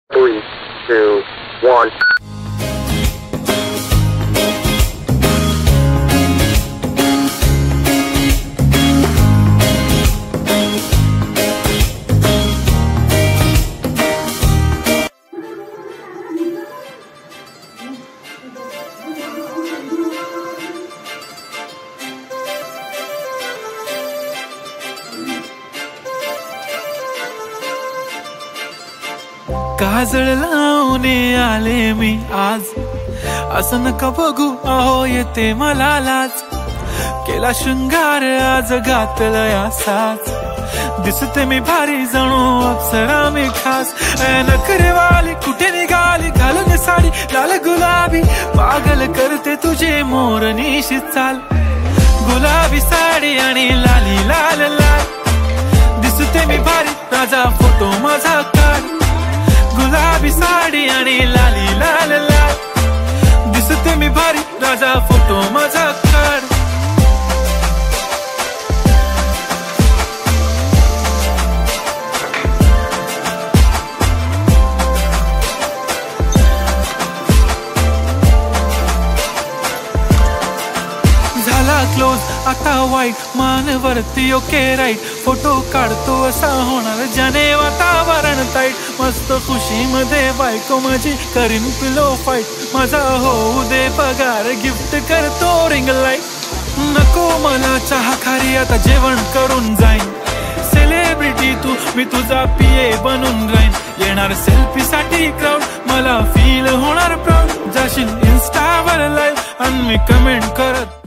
3, 2, 1. काजळ लावून आले मी आज, असं नका बघू अहो येते मला लाज. केला शृंगार आज घातलाय असाच, दिसते मी भारी जणू अप्सरा मी खास. नखरेवाली कुठे निघाली घालून साडी लाल गुलाबी, पागल करते तुझे मोरनीशी चाल. गुलाबी साडी आणि लाली लाल लाल, दिसते मी भारी राजा फोटो माझा काढ. गुलाबी साडी आणि लाली लाल लाल, दिसते मी भारी राजा फोटो माझा काढ. झाला क्लोज आता वाईट, मानवरती ओके राईट. फोटो काढतो असा होणार ज्याने वातावरण ताईट. मस्त खुशी मध्ये बायको माझी करीन पिलो फाईट. माझा होऊ दे पगार गिफ्ट करतो रिंग लाईट. नको मला चहा खारी आता जेवण करून जाईन. सेलिब्रिटी तू मी तुझा पिये बनून राहीन. येणार सेल्फी साठी क्राऊड मला फील होणार प्राऊड. जाशील इन्स्टावर लाईव्ह आणि मी कमेंट करत